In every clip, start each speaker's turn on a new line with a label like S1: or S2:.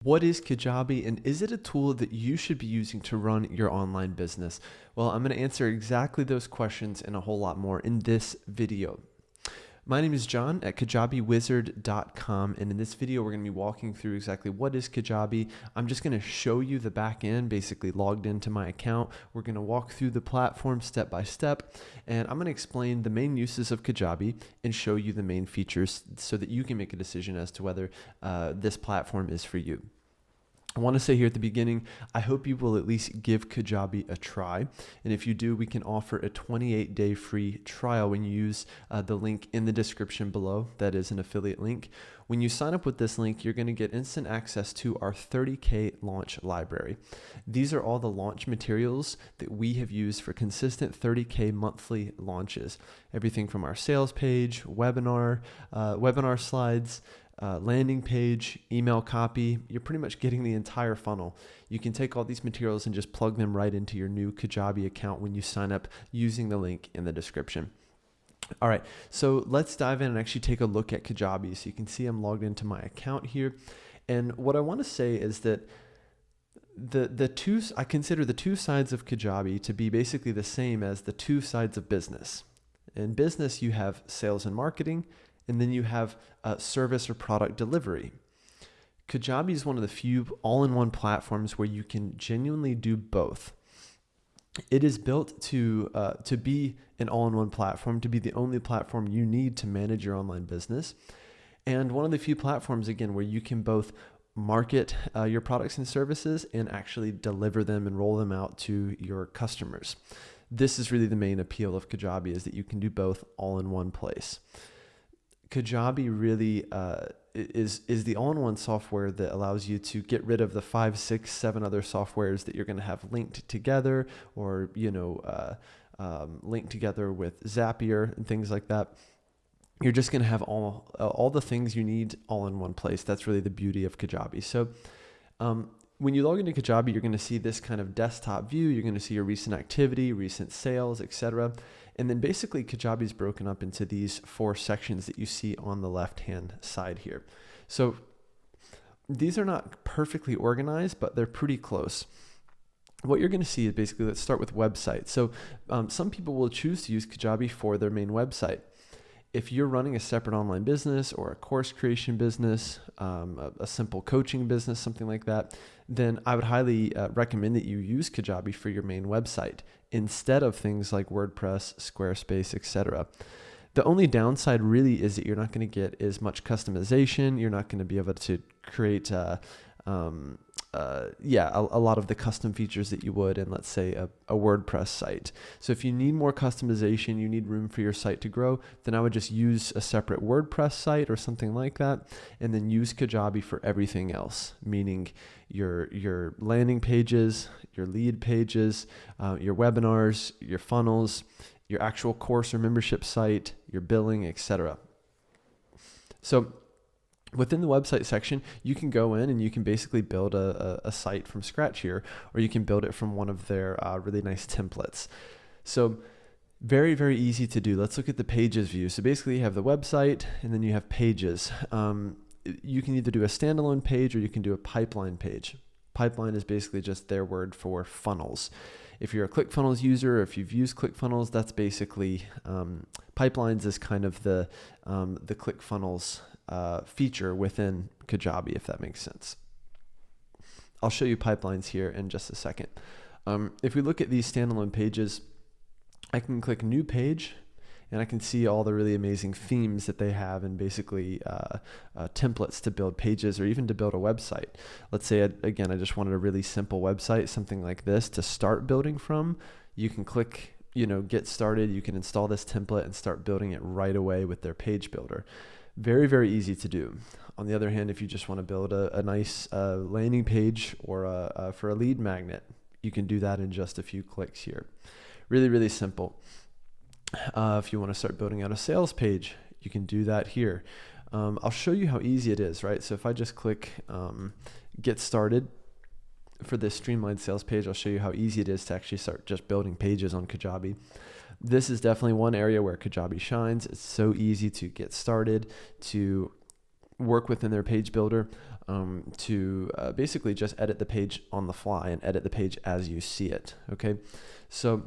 S1: What is Kajabi, and is it a tool that you should be using to run your online business? Well, I'm going to answer exactly those questions and a whole lot more in this video. My name is John at kajabiwizard.com, and in this video we're going to be walking through exactly what is Kajabi. I'm just going to show you the back end, basically logged into my account. We're going to walk through the platform step by step, and I'm going to explain the main uses of Kajabi and show you the main features so that you can make a decision as to whether this platform is for you. I want to say here at the beginning, I hope you will at least give Kajabi a try. And if you do, we can offer a 28-day free trial when you use the link in the description below. That is an affiliate link. When you sign up with this link, you're going to get instant access to our 30K launch library. These are all the launch materials that we have used for consistent 30K monthly launches. Everything from our sales page, webinar slides, landing page, email copy. You're pretty much getting the entire funnel. You can take all these materials and just plug them right into your new Kajabi account when you sign up using the link in the description. All right, so let's dive in and actually take a look at Kajabi. So you can see I'm logged into my account here. And what I want to say is that I consider the two sides of Kajabi to be basically the same as the two sides of business. In business, you have sales and marketing, and then you have service or product delivery. Kajabi is one of the few all-in-one platforms where you can genuinely do both. It is built to be an all-in-one platform, to be the only platform you need to manage your online business. And one of the few platforms, again, where you can both market your products and services and actually deliver them and roll them out to your customers. This is really the main appeal of Kajabi, is that you can do both all in one place. Kajabi really is the all-in-one software that allows you to get rid of the 5, 6, 7 other softwares that you're going to have linked together, or linked together with Zapier and things like that. You're just going to have all the things you need all in one place. That's really the beauty of Kajabi. So when you log into Kajabi, you're going to see this kind of desktop view. You're going to see your recent activity, recent sales, etc. And then basically Kajabi is broken up into these 4 sections that you see on the left-hand side here. So these are not perfectly organized, but they're pretty close. What you're going to see is basically, let's start with websites. So some people will choose to use Kajabi for their main website. If you're running a separate online business or a course creation business, a simple coaching business, something like that, then I would highly recommend that you use Kajabi for your main website instead of things like WordPress, Squarespace, etc. The only downside really is that you're not going to get as much customization. You're not going to be able to create a lot of the custom features that you would in, let's say, a WordPress site. So if you need more customization, you need room for your site to grow, then I would just use a separate WordPress site or something like that, and then use Kajabi for everything else, meaning your landing pages, your lead pages, your webinars, your funnels, your actual course or membership site, your billing, etc. So within the website section, you can go in and you can basically build a site from scratch here, or you can build it from one of their really nice templates. So very, very easy to do. Let's look at the pages view. So basically you have the website and then you have pages. You can either do a standalone page or you can do a pipeline page. Pipeline is basically just their word for funnels. If you're a ClickFunnels user, or if you've used ClickFunnels, that's basically pipelines is kind of the ClickFunnels feature within Kajabi, if that makes sense. I'll show you pipelines here in just a second. If we look at these standalone pages, I can click New Page, and I can see all the really amazing themes that they have, and basically templates to build pages or even to build a website. Let's say, again, I just wanted a really simple website, something like this to start building from. You can click, Get Started. You can install this template and start building it right away with their page builder. Very, very easy to do. On the other hand, if you just want to build a nice landing page or for a lead magnet, you can do that in just a few clicks here. Really, really simple. If you want to start building out a sales page, you can do that here. I'll show you how easy it is, right? So if I just click Get Started for this streamlined sales page, I'll show you how easy it is to actually start just building pages on Kajabi. This is definitely one area where Kajabi shines. It's so easy to get started, to work within their page builder to basically just edit the page on the fly and edit the page as you see it. Okay, so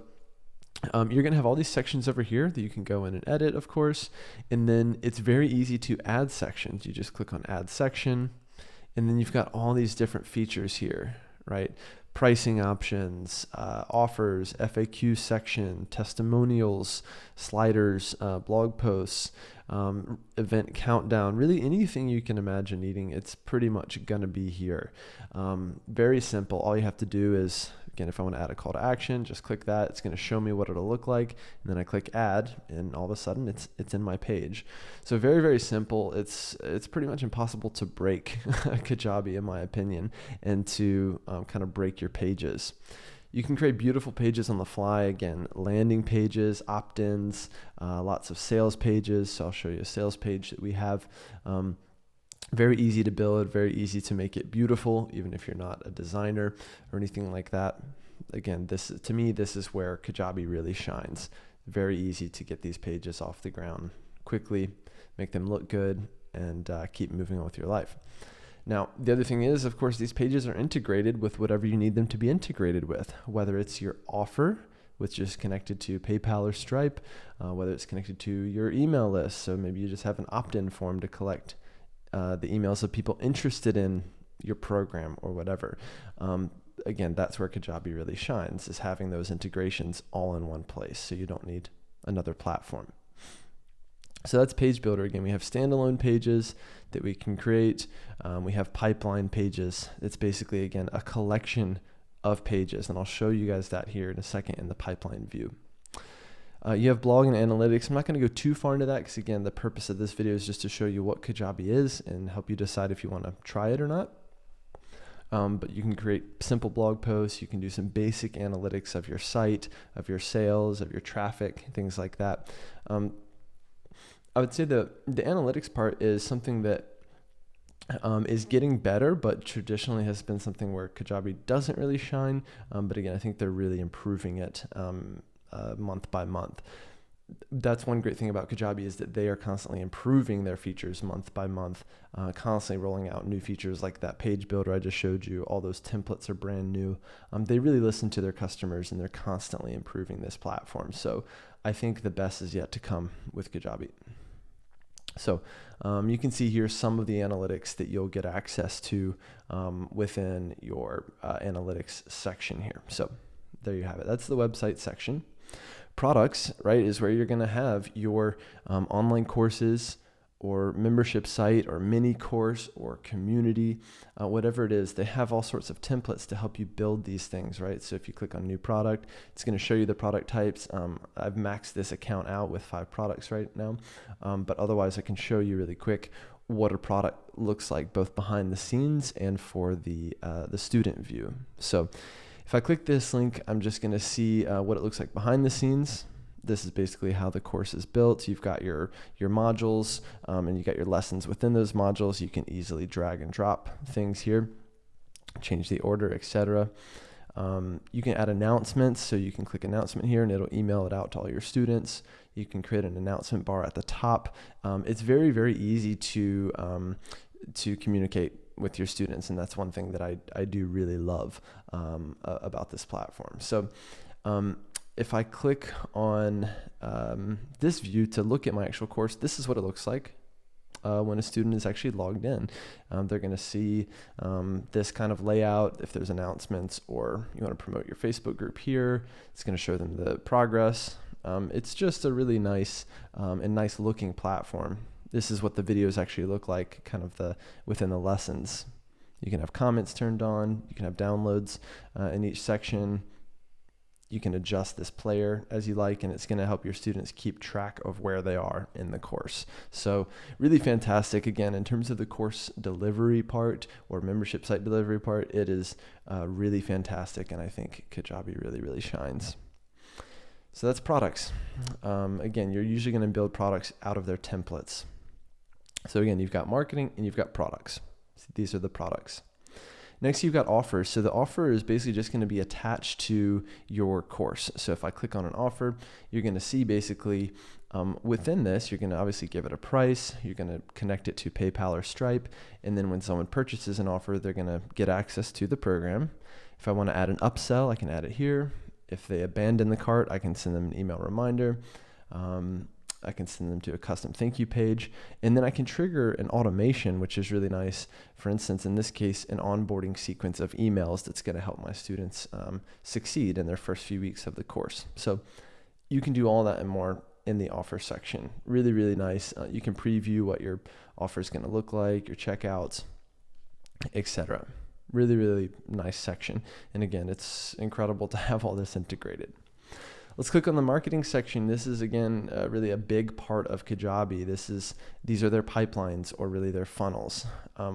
S1: you're going to have all these sections over here that you can go in and edit, of course, and then it's very easy to add sections. You just click on add section, and then you've got all these different features here, right? Pricing options, offers, FAQ section, testimonials, sliders, blog posts, event countdown, really anything you can imagine needing, it's pretty much going to be here. Very simple. All you have to do is, again, if I want to add a call to action, just click that. It's going to show me what it'll look like. And then I click add, and all of a sudden it's in my page. So very, very simple. It's pretty much impossible to break Kajabi, in my opinion, and to kind of break your pages. You can create beautiful pages on the fly. Again, landing pages, opt-ins, lots of sales pages. So I'll show you a sales page that we have. Very easy to build, very easy to make it beautiful, even if you're not a designer or anything like that. Again, to me, this is where Kajabi really shines. Very easy to get these pages off the ground quickly, make them look good, and keep moving on with your life. Now, the other thing is, of course, these pages are integrated with whatever you need them to be integrated with, whether it's your offer, which is connected to PayPal or Stripe, whether it's connected to your email list. So maybe you just have an opt-in form to collect the emails of people interested in your program or whatever. Again, that's where Kajabi really shines, is having those integrations all in one place, so you don't need another platform. So that's Page Builder. Again, we have standalone pages that we can create. We have pipeline pages. It's basically, again, a collection of pages, and I'll show you guys that here in a second in the pipeline view. You have blog and analytics. I'm not going to go too far into that because, again, the purpose of this video is just to show you what Kajabi is and help you decide if you want to try it or not. But you can create simple blog posts. You can do some basic analytics of your site, of your sales, of your traffic, things like that. I would say the analytics part is something that is getting better, but traditionally has been something where Kajabi doesn't really shine. But again, I think they're really improving it month by month. That's one great thing about Kajabi, is that they are constantly improving their features month by month, constantly rolling out new features like that page builder I just showed you. All those templates are brand new. They really listen to their customers, and they're constantly improving this platform. So I think the best is yet to come with Kajabi. So you can see here some of the analytics that you'll get access to within your analytics section here. So there you have it. That's the website section. Products, right, is where you're going to have your online courses or membership site or mini course or community, whatever it is. They have all sorts of templates to help you build these things, right? So if you click on new product, it's going to show you the product types. I've maxed this account out with 5 products right now, but otherwise I can show you really quick what a product looks like, both behind the scenes and for the student view. So if I click this link, I'm just going to see what it looks like behind the scenes. This is basically how the course is built. You've got your modules, and you got your lessons within those modules. You can easily drag and drop things here, change the order, etc. You can add announcements, so you can click announcement here, and it'll email it out to all your students. You can create an announcement bar at the top. It's very, very easy to communicate with your students, and that's one thing that I do really love about this platform. So if I click on this view to look at my actual course, this is what it looks like when a student is actually logged in. They're going to see this kind of layout. If there's announcements or you want to promote your Facebook group here, it's going to show them the progress. It's just a really nice and nice looking platform. This is what the videos actually look like, kind of within the lessons. You can have comments turned on. You can have downloads in each section. You can adjust this player as you like, and it's going to help your students keep track of where they are in the course. So really fantastic. Again, in terms of the course delivery part or membership site delivery part, it is really fantastic, and I think Kajabi really, really shines. So that's products. Again, you're usually going to build products out of their templates. So again, you've got marketing and you've got products. So these are the products. Next, you've got offers. So the offer is basically just going to be attached to your course. So if I click on an offer, you're going to see basically within this, you're going to obviously give it a price. You're going to connect it to PayPal or Stripe. And then when someone purchases an offer, they're going to get access to the program. If I want to add an upsell, I can add it here. If they abandon the cart, I can send them an email reminder. I can send them to a custom thank you page, and then I can trigger an automation, which is really nice. For instance, in this case, an onboarding sequence of emails that's going to help my students succeed in their first few weeks of the course. So you can do all that and more in the offer section. Really, really nice. You can preview what your offer is going to look like, your checkouts, etc. Really, really nice section. And again, it's incredible to have all this integrated. Let's click on the marketing section. This is, again, really a big part of Kajabi. These are their pipelines, or really their funnels.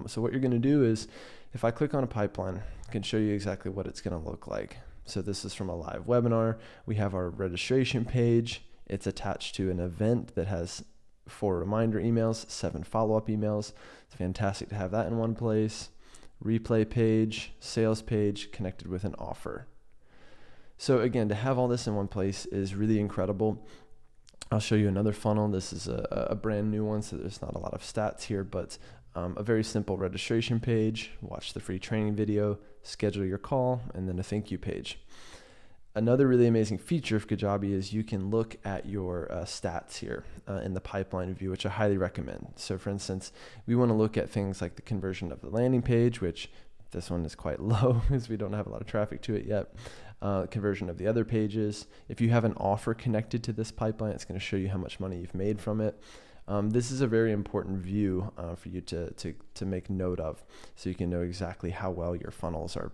S1: So what you're going to do is, if I click on a pipeline, I can show you exactly what it's going to look like. So this is from a live webinar. We have our registration page. It's attached to an event that has 4 reminder emails, 7 follow-up emails. It's fantastic to have that in one place. Replay page, sales page, connected with an offer. So again, to have all this in one place is really incredible. I'll show you another funnel. This is a brand new one, so there's not a lot of stats here, but a very simple registration page, watch the free training video, schedule your call, and then a thank you page. Another really amazing feature of Kajabi is you can look at your stats here in the pipeline view, which I highly recommend. So for instance, we want to look at things like the conversion of the landing page, which this one is quite low because we don't have a lot of traffic to it yet. Conversion of the other pages. If you have an offer connected to this pipeline, it's going to show you how much money you've made from it. This is a very important view for you to make note of, so you can know exactly how well your funnels are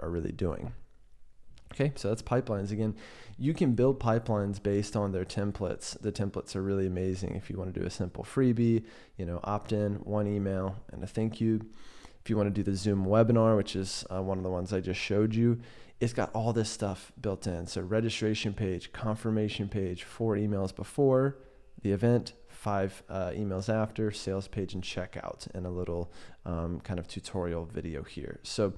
S1: really doing. Okay, so that's pipelines. Again, you can build pipelines based on their templates. The templates are really amazing. If you want to do a simple freebie, opt-in, 1 email, and a thank you. If you want to do the Zoom webinar, which is one of the ones I just showed you, it's got all this stuff built in. So registration page, confirmation page, 4 emails before the event, 5 emails after, sales page and checkout, and a little kind of tutorial video here. So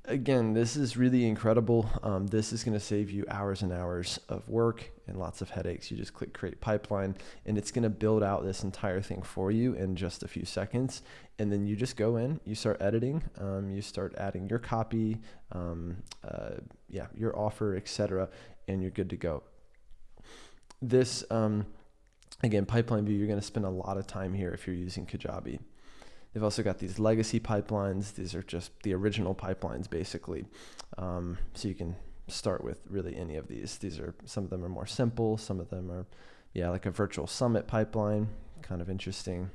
S1: again, this is really incredible. This is going to save you hours and hours of work and lots of headaches. You just click create pipeline, and it's going to build out this entire thing for you in just a few seconds. And then you just go in, you start editing, you start adding your copy, your offer, etc., and you're good to go. This, again, pipeline view, you're going to spend a lot of time here if you're using Kajabi. They've also got these legacy pipelines. These are just the original pipelines, basically. So you can start with really any of these. Some of them are more simple. Some of them are, like a virtual summit pipeline, kind of interesting.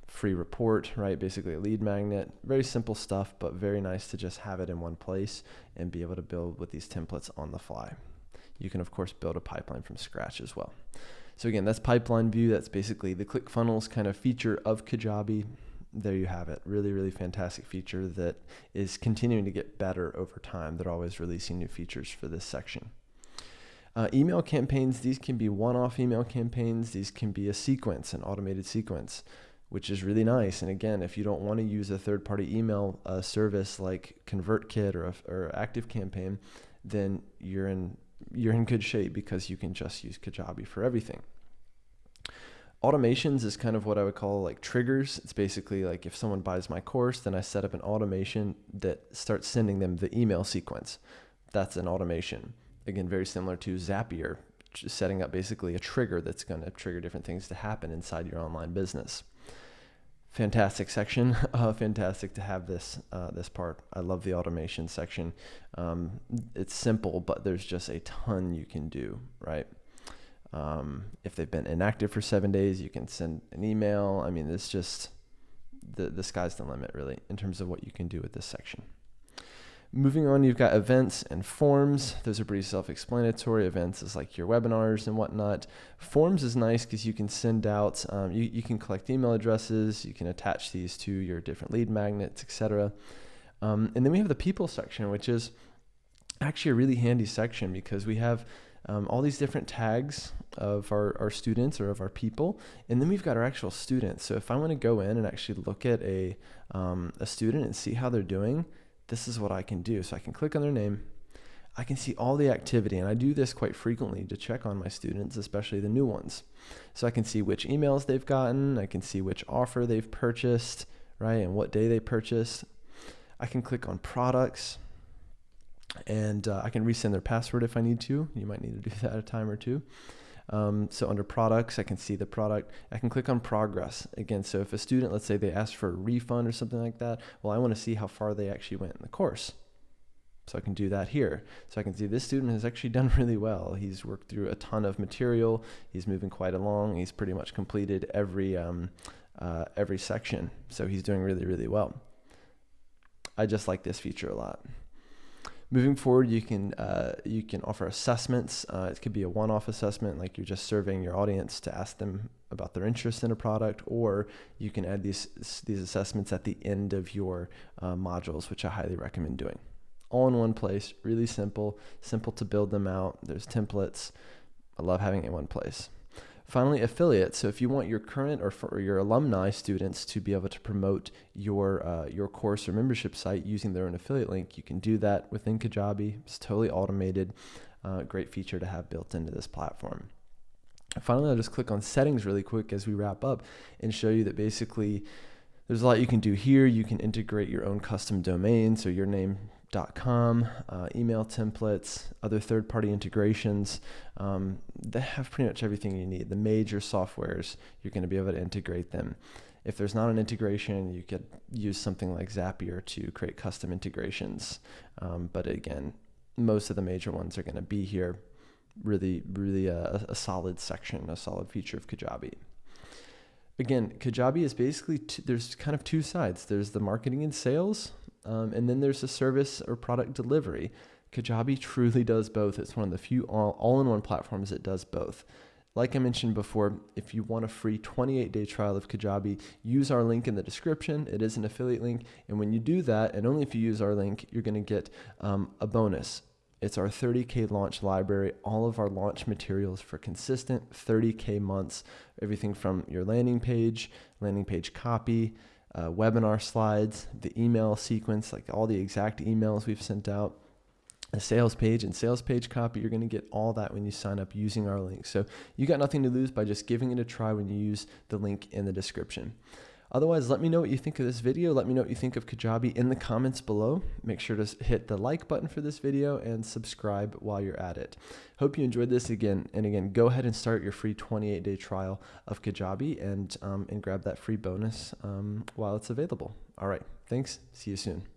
S1: Free report, right? Basically a lead magnet. Very simple stuff, but very nice to just have it in one place and be able to build with these templates on the fly. You can, of course, build a pipeline from scratch as well. So again, that's pipeline view. That's basically the ClickFunnels kind of feature of Kajabi. There you have it. Really, really fantastic feature that is continuing to get better over time. They're always releasing new features for this section. Email campaigns, these can be one-off email campaigns. These can be a sequence, an automated sequence, which is really nice. And again, if you don't want to use a third-party email service like ConvertKit or ActiveCampaign, then you're in good shape because you can just use Kajabi for everything. Automations is kind of what I would call like triggers. It's basically like if someone buys my course, then I set up an automation that starts sending them the email sequence. That's an automation. Again, very similar to Zapier, just setting up basically a trigger that's going to trigger different things to happen inside your online business. Fantastic section. Fantastic to have this part. I love the automation section. It's simple, but there's just a ton you can do, right? If they've been inactive for 7 days, you can send an email. I mean, it's just the sky's the limit, really, in terms of what you can do with this section. Moving on, you've got events and forms. Those are pretty self-explanatory. Events is like your webinars and whatnot. Forms is nice because you can send out, you can collect email addresses, you can attach these to your different lead magnets, etc. And then we have the people section, which is actually a really handy section because we have all these different tags of our students or of our people. And then we've got our actual students. So if I want to go in and actually look at a student and see how they're doing, this is what I can do. So I can click on their name. I can see all the activity, and I do this quite frequently to check on my students, especially the new ones. So I can see which emails they've gotten, I can see which offer they've purchased, right, and what day they purchased. I can click on products, and I can resend their password if I need to. You might need to do that a time or two. So under products, I can see the product. I can click on progress. Again, so if a student, let's say they asked for a refund or something like that, well, I want to see how far they actually went in the course. So I can do that here. So I can see this student has actually done really well. He's worked through a ton of material. He's moving quite along. He's pretty much completed every section. So he's doing really, really well. I just like this feature a lot. Moving forward, you can offer assessments. It could be a one-off assessment, like you're just surveying your audience to ask them about their interest in a product, or you can add these assessments at the end of your modules, which I highly recommend doing. All in one place, really simple to build them out. There's templates. I love having it in one place. Finally, affiliates. So if you want your current or your alumni students to be able to promote your course or membership site using their own affiliate link, you can do that within Kajabi. It's totally automated. Great feature to have built into this platform. Finally, I'll just click on settings really quick as we wrap up and show you that basically there's a lot you can do here. You can integrate your own custom domain, so your name.com, email templates, other third-party integrations. They have pretty much everything you need. The major softwares, you're going to be able to integrate them. If there's not an integration, you could use something like Zapier to create custom integrations. But again, most of the major ones are going to be here. Really, really a solid section, a solid feature of Kajabi. Again, Kajabi is basically, there's kind of two sides. There's the marketing and sales, and then there's the service or product delivery. Kajabi truly does both. It's one of the few all-in-one platforms that does both. Like I mentioned before, if you want a free 28-day trial of Kajabi, use our link in the description. It is an affiliate link, and when you do that, and only if you use our link, you're going to get a bonus. It's our 30K launch library, all of our launch materials for consistent 30K months, everything from your landing page copy, webinar slides, the email sequence, like all the exact emails we've sent out, a sales page and sales page copy. You're going to get all that when you sign up using our link. So you got nothing to lose by just giving it a try when you use the link in the description. Otherwise, let me know what you think of this video. Let me know what you think of Kajabi in the comments below. Make sure to hit the like button for this video and subscribe while you're at it. Hope you enjoyed this again. And again, go ahead and start your free 28-day trial of Kajabi and grab that free bonus while it's available. All right. Thanks. See you soon.